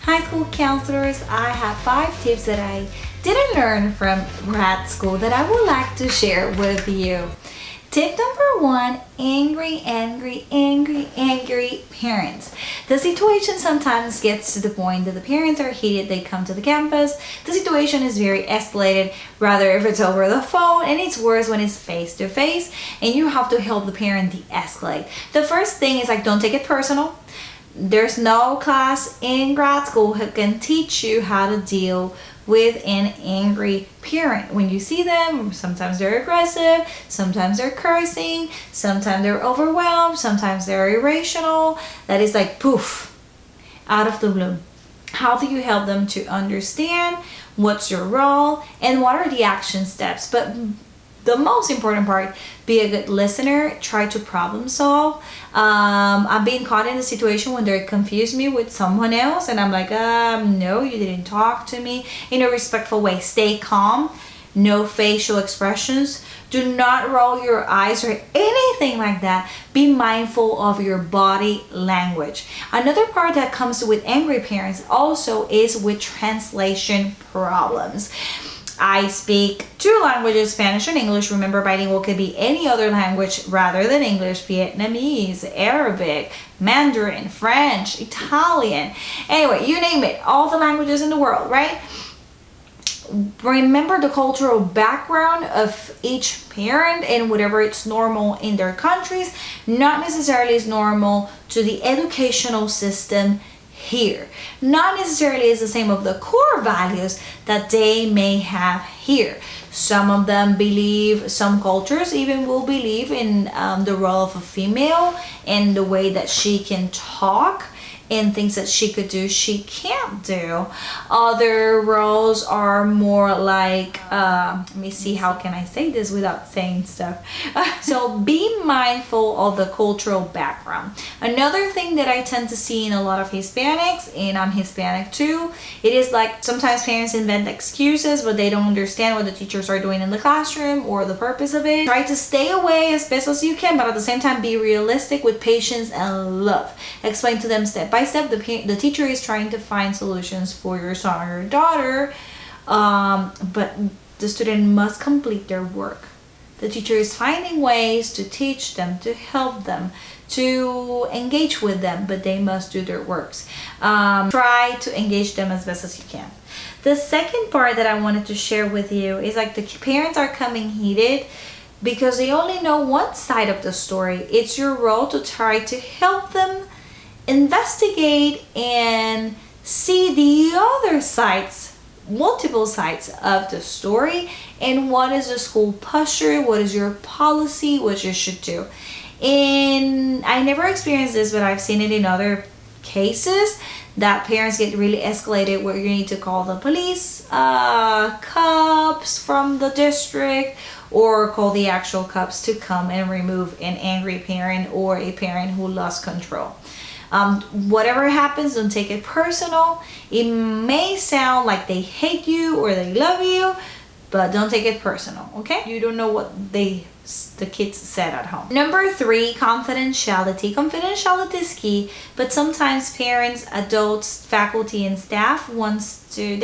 High school counselors, I have 5 tips that I didn't learn from grad school that I would like to share with you. Tip number 1, angry parents. The situation sometimes gets to the point that the parents are heated, they come to the campus, the situation is very escalated, rather if it's over the phone, and it's worse when it's face to face, and you have to help the parent de-escalate. The first thing is don't take it personal. There's no class in grad school who can teach you how to deal with an angry parent. When you see them, sometimes they're aggressive, sometimes they're cursing, sometimes they're overwhelmed, sometimes they're irrational. That is poof, out of the blue. How do you help them to understand what's your role and what are the action steps? But the most important part, be a good listener, try to problem solve. I've been caught in a situation when they confuse me with someone else and I'm like, no, you didn't talk to me, in a respectful way. Stay calm, no facial expressions, do not roll your eyes or anything like that. Be mindful of your body language. Another part that comes with angry parents also is with translation problems. I speak 2 languages, Spanish and English. Remember, bilingual could be any other language rather than English: Vietnamese, Arabic, Mandarin, French, Italian. Anyway, you name it, all the languages in the world, right? Remember the cultural background of each parent and whatever it's normal in their countries, not necessarily is normal to the educational system here. Not necessarily is the same of the core values that they may have here. Some of them believe, some cultures even will believe in the role of a female and the way that she can talk and things that she could do, she can't do. Other roles are more let me see, how can I say this without saying stuff? So be mindful of the cultural background. Another thing that I tend to see in a lot of Hispanics, and I'm Hispanic too, it is sometimes parents invent excuses, but they don't understand what the teachers are doing in the classroom or the purpose of it. Try to stay away as best as you can, but at the same time be realistic with patience and love. Explain to them step by step. The teacher is trying to find solutions for your son or your daughter, but the student must complete their work. The teacher is finding ways to teach them, to help them, to engage with them, but they must do their works. Try to engage them as best as you can. The second part that I wanted to share with you is the parents are coming heated because they only know one side of the story. It's your role to try to help them investigate and see the other sides, multiple sides of the story, and what is the school posture, what is your policy, what you should do. And I never experienced this, but I've seen it in other cases that parents get really escalated where you need to call the police, cops from the district, or call the actual cops to come and remove an angry parent or a parent who lost control. Whatever happens, don't take it personal. It may sound like they hate you or they love you, but don't take it personal, okay? You don't know what the kids said at home. Number 3, confidentiality. Confidentiality is key, but sometimes parents, adults, faculty, and staff want to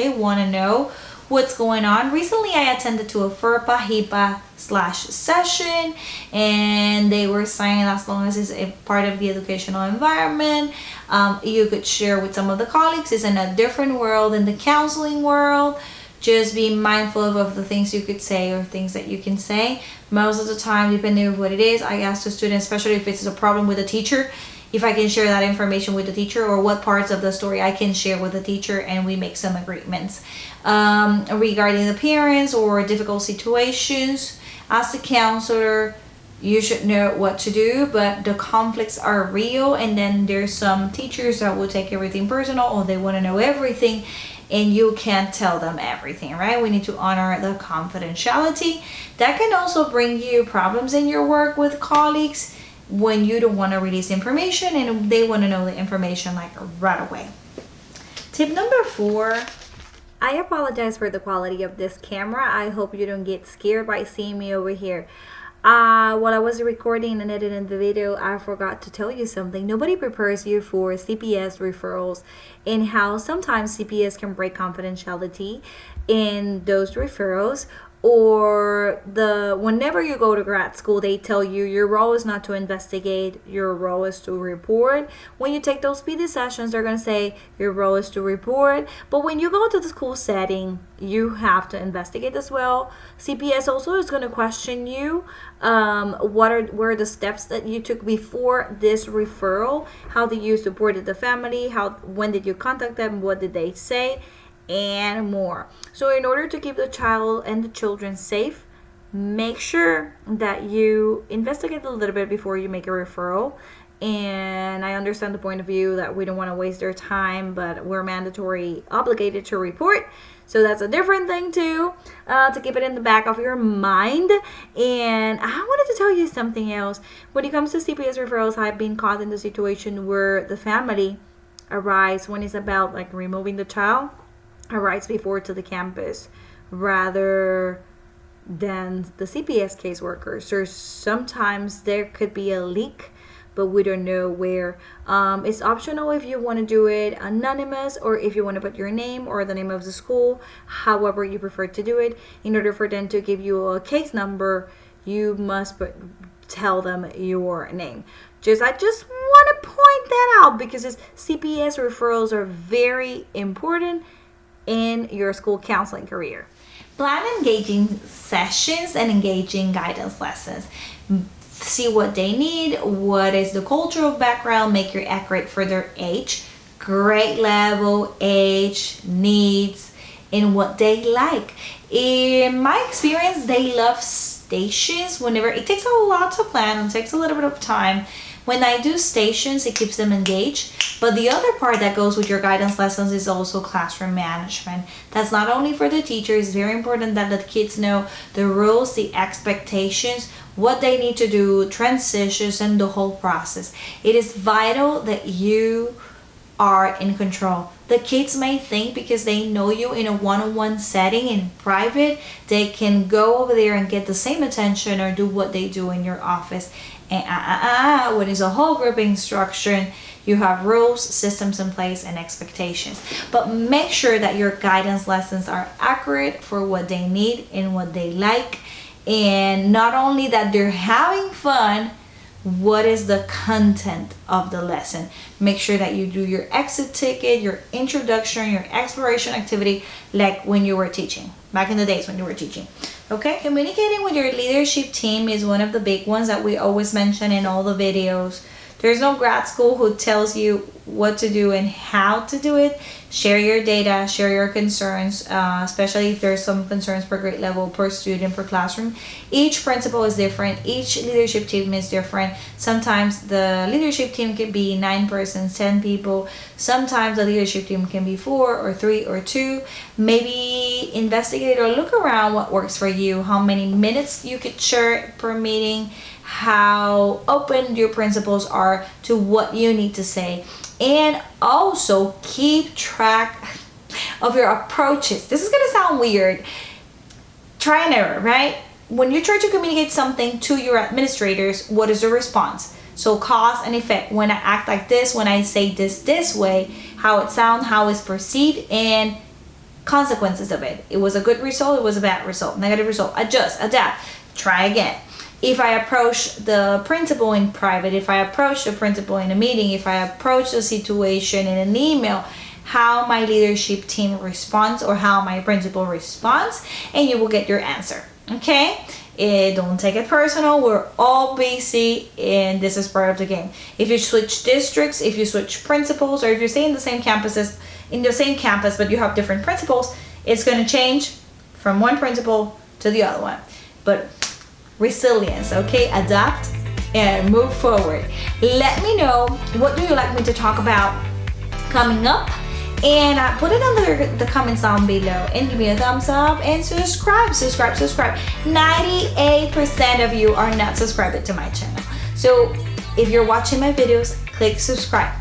know what's going on. Recently, I attended to a FERPA HIPAA session, and they were saying as long as it's a part of the educational environment, you could share with some of the colleagues. It's in a different world than the counseling world. Just be mindful of the things you could say or things that you can say. Most of the time, depending on what it is, I ask the student, especially if it's a problem with a teacher, if I can share that information with the teacher or what parts of the story I can share with the teacher, and we make some agreements. Regarding the parents or difficult situations, as a counselor, you should know what to do, but the conflicts are real, and then there's some teachers that will take everything personal or they want to know everything, and you can't tell them everything, right? We need to honor the confidentiality. That can also bring you problems in your work with colleagues when you don't want to release information and they want to know the information right away. Tip number 4, I apologize for the quality of this camera. I hope you don't get scared by seeing me over here. While I was recording and editing the video, I forgot to tell you something. Nobody prepares you for CPS referrals and how sometimes CPS can break confidentiality in those referrals, or whenever you go to grad school, they tell you your role is not to investigate, your role is to report. When you take those PD sessions, they're going to say your role is to report. But when you go to the school setting, you have to investigate as well. CPS also is going to question you. What were the steps that you took before this referral? How did you supported the family? When did you contact them? What did they say? And more. So in order to keep the child and the children safe, make sure that you investigate a little bit before you make a referral. And I understand the point of view that we don't want to waste their time, but we're mandatory obligated to report. So that's a different thing too, to keep it in the back of your mind. And I wanted to tell you something else. When it comes to CPS referrals, I've been caught in the situation where the family arrives when it's about like removing the child, arrives before to the campus rather than the CPS caseworkers. So sometimes there could be a leak, but we don't know where. It's optional if you want to do it anonymous, or if you want to put your name or the name of the school, however you prefer to do it. In order for them to give you a case number, you must tell them your name. I just want to point that out because CPS referrals are very important in your school counseling career. Plan engaging sessions and engaging guidance lessons. See what they need, what is the cultural background, make it accurate for their age, grade level, age, needs, and what they like. In my experience, they love stations. Whenever it takes a lot to plan, it takes a little bit of time. When I do stations, it keeps them engaged. But the other part that goes with your guidance lessons is also classroom management. That's not only for the teachers. It's very important that the kids know the rules, the expectations, what they need to do, transitions, and the whole process. It is vital that you are in control. The kids may think because they know you in a one-on-one setting in private, they can go over there and get the same attention or do what they do in your office. And when it's a whole group instruction, you have rules, systems in place, and expectations. But make sure that your guidance lessons are accurate for what they need and what they like. And not only that they're having fun, what is the content of the lesson? Make sure that you do your exit ticket, your introduction, your exploration activity, like when you were teaching, back in the days when you were teaching. Okay, communicating with your leadership team is one of the big ones that we always mention in all the videos. There's no grad school who tells you what to do and how to do it. Share your data, share your concerns, especially if there's some concerns per grade level, per student, per classroom. Each principal is different. Each leadership team is different. Sometimes the leadership team can be 9 persons, 10 people. Sometimes the leadership team can be 4 or 3 or 2. Maybe investigate or look around what works for you, how many minutes you could share per meeting, how open your principals are to what you need to say, and also keep track of your approaches. This is gonna sound weird. Try and error, right? When you try to communicate something to your administrators, what is the response? So cause and effect. When I act like this, when I say this way, how it sounds, how it's perceived, and consequences of it. It was a good result, it was a bad result, negative result. Adjust, adapt, try again. If I approach the principal in private, if I approach the principal in a meeting, if I approach the situation in an email, how my leadership team responds or how my principal responds, and you will get your answer. Okay? Don't take it personal. We're all busy, and this is part of the game. If you switch districts, if you switch principals, or if you stay in the same campus but you have different principals, it's going to change from one principal to the other one. But resilience, okay? Adapt and move forward. Let me know, what do you like me to talk about coming up, and put it under the comments down below, and give me a thumbs up and subscribe. 98% of you are not subscribed to my channel, so if you're watching my videos, click subscribe.